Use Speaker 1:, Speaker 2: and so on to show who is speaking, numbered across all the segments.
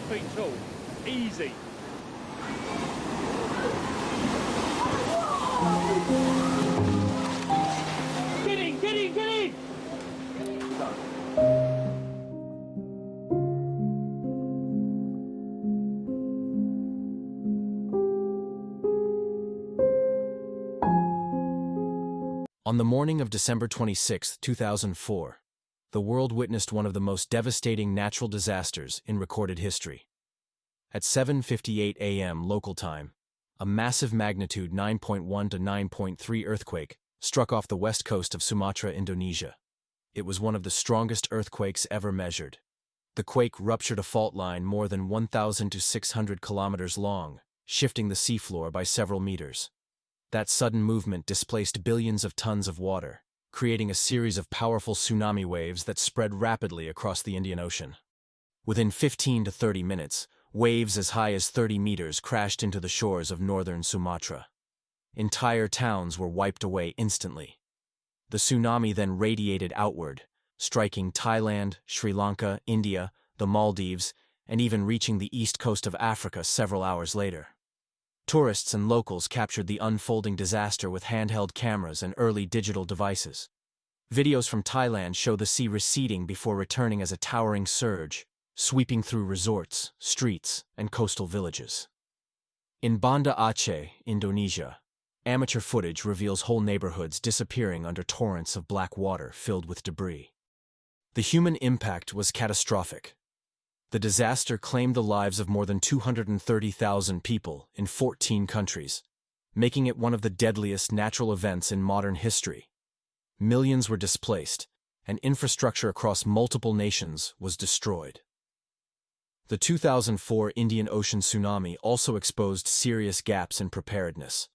Speaker 1: feet tall. Easy. Get in, get in, get in!
Speaker 2: On the morning of December 26, 2004, the world witnessed one of the most devastating natural disasters in recorded history. At 7:58 a.m. local time, a massive magnitude 9.1 to 9.3 earthquake struck off the west coast of Sumatra, Indonesia. It was one of the strongest earthquakes ever measured. The quake ruptured a fault line more than 1,000 to 600 kilometers long, shifting the seafloor by several meters. That sudden movement displaced billions of tons of water, creating a series of powerful tsunami waves that spread rapidly across the Indian Ocean. Within 15 to 30 minutes, waves as high as 30 meters crashed into the shores of northern Sumatra. Entire towns were wiped away instantly. The tsunami then radiated outward, striking Thailand, Sri Lanka, India, the Maldives, and even reaching the east coast of Africa several hours later. Tourists and locals captured the unfolding disaster with handheld cameras and early digital devices. Videos from Thailand show the sea receding before returning as a towering surge, sweeping through resorts, streets, and coastal villages. In Banda Aceh, Indonesia, amateur footage reveals whole neighborhoods disappearing under torrents of black water filled with debris. The human impact was catastrophic. The disaster claimed the lives of more than 230,000 people in 14 countries, making it one of the deadliest natural events in modern history. Millions were displaced, and infrastructure across multiple nations was destroyed. The 2004 Indian Ocean tsunami also exposed serious gaps in preparedness.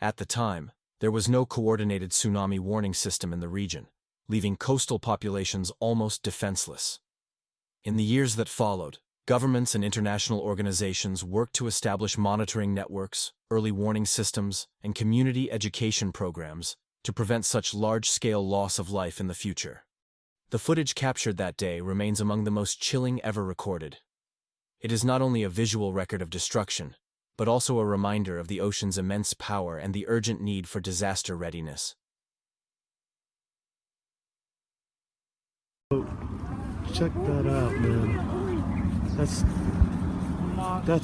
Speaker 2: At the time, there was no coordinated tsunami warning system in the region, leaving coastal populations almost defenseless. In the years that followed, governments and international organizations worked to establish monitoring networks, early warning systems, and community education programs to prevent such large-scale loss of life in the future. The footage captured that day remains among the most chilling ever recorded. It is not only a visual record of destruction, but also a reminder of the ocean's immense power and the urgent need for disaster readiness.
Speaker 3: Check that out, man. That's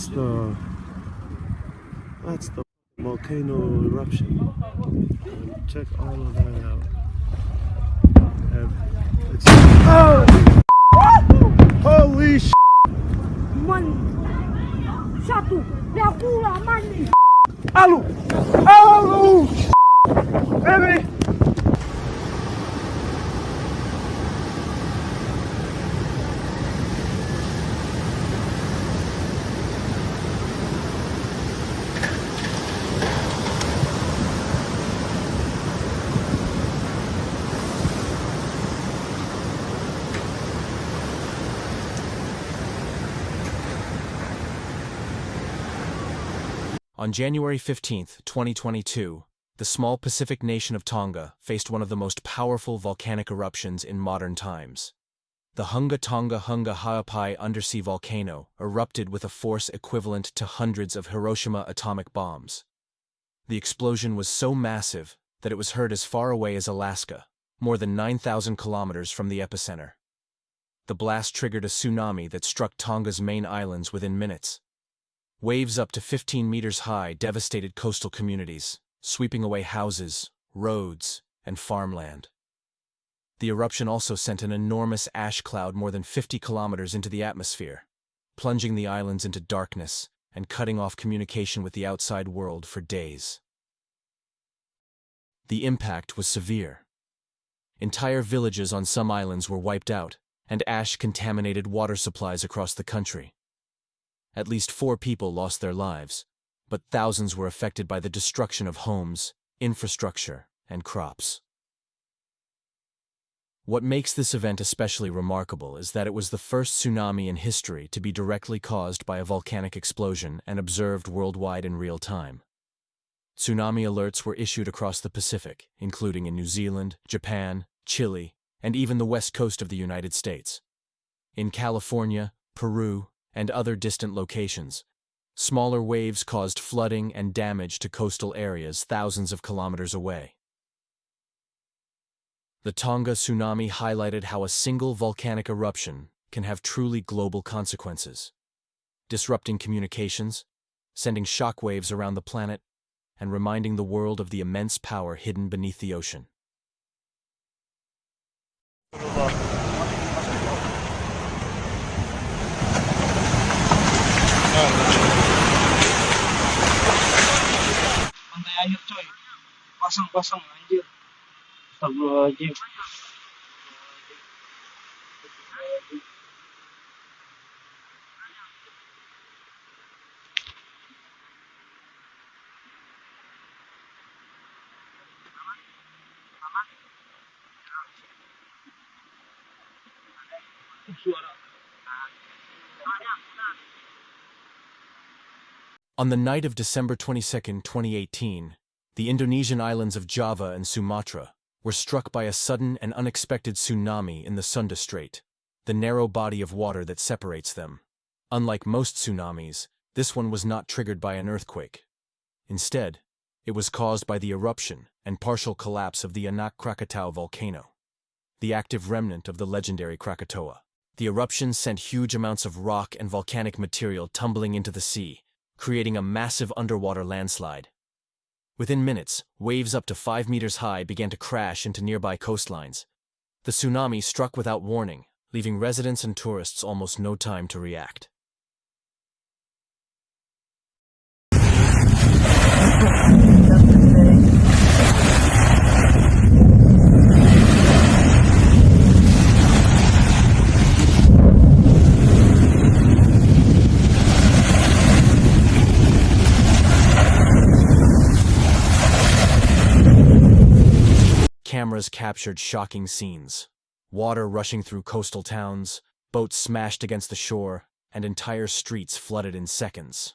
Speaker 3: the volcano eruption. And check all of that out. And it's holy sh!
Speaker 4: Satu, dah pula mandi.
Speaker 3: Alu, baby.
Speaker 2: On January 15, 2022, the small Pacific nation of Tonga faced one of the most powerful volcanic eruptions in modern times. The Hunga Tonga Hunga Ha'apai undersea volcano erupted with a force equivalent to hundreds of Hiroshima atomic bombs. The explosion was so massive that it was heard as far away as Alaska, more than 9,000 kilometers from the epicenter. The blast triggered a tsunami that struck Tonga's main islands within minutes. Waves up to 15 meters high devastated coastal communities, sweeping away houses, roads, and farmland. The eruption also sent an enormous ash cloud more than 50 kilometers into the atmosphere, plunging the islands into darkness and cutting off communication with the outside world for days. The impact was severe. Entire villages on some islands were wiped out, and ash contaminated water supplies across the country. At least 4 people lost their lives, but thousands were affected by the destruction of homes, infrastructure, and crops. What makes this event especially remarkable is that it was the first tsunami in history to be directly caused by a volcanic explosion and observed worldwide in real time. Tsunami alerts were issued across the Pacific, including in New Zealand, Japan, Chile, and even the west coast of the United States. In California, Peru, and other distant locations. Smaller waves caused flooding and damage to coastal areas thousands of kilometers away. The Tonga tsunami highlighted how a single volcanic eruption can have truly global consequences, disrupting communications, sending shockwaves around the planet, and reminding the world of the immense power hidden beneath the ocean.
Speaker 5: Pantai air coy, pasang-pasang anjir. Astagfirullahaladzim. Suara.
Speaker 2: On the night of December 22, 2018, the Indonesian islands of Java and Sumatra were struck by a sudden and unexpected tsunami in the Sunda Strait, the narrow body of water that separates them. Unlike most tsunamis, this one was not triggered by an earthquake. Instead, it was caused by the eruption and partial collapse of the Anak Krakatau volcano, the active remnant of the legendary Krakatoa. The eruption sent huge amounts of rock and volcanic material tumbling into the sea, creating a massive underwater landslide. Within minutes, waves up to 5 meters high began to crash into nearby coastlines. The tsunami struck without warning, leaving residents and tourists almost no time to react. Cameras captured shocking scenes. Water rushing through coastal towns, boats smashed against the shore, and entire streets flooded in seconds.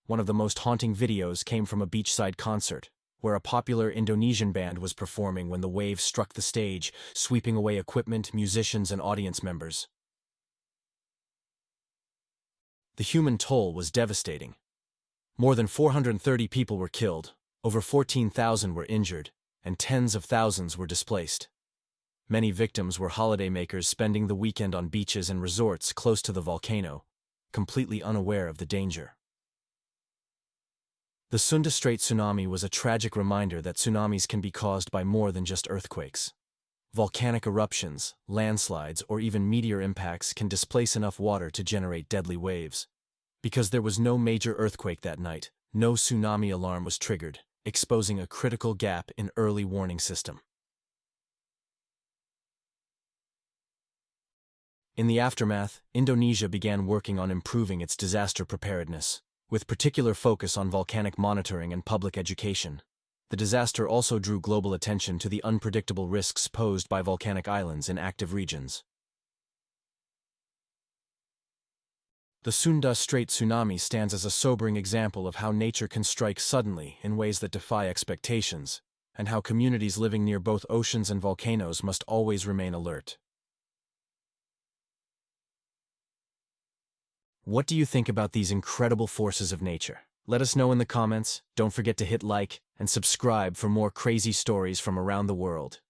Speaker 2: One of the most haunting videos came from a beachside concert, where a popular Indonesian band was performing when the waves struck the stage, sweeping away equipment, musicians, and audience members. The human toll was devastating. More than 430 people were killed, over 14,000 were injured, and tens of thousands were displaced. Many victims were holidaymakers spending the weekend on beaches and resorts close to the volcano, completely unaware of the danger. The Sunda Strait tsunami was a tragic reminder that tsunamis can be caused by more than just earthquakes. Volcanic eruptions, landslides, or even meteor impacts can displace enough water to generate deadly waves. Because there was no major earthquake that night, no tsunami alarm was triggered, exposing a critical gap in early warning system. In the aftermath, Indonesia began working on improving its disaster preparedness, with particular focus on volcanic monitoring and public education. The disaster also drew global attention to the unpredictable risks posed by volcanic islands in active regions. The Sunda Strait tsunami stands as a sobering example of how nature can strike suddenly in ways that defy expectations, and how communities living near both oceans and volcanoes must always remain alert. What do you think about these incredible forces of nature? Let us know in the comments. Don't forget to hit like and subscribe for more crazy stories from around the world.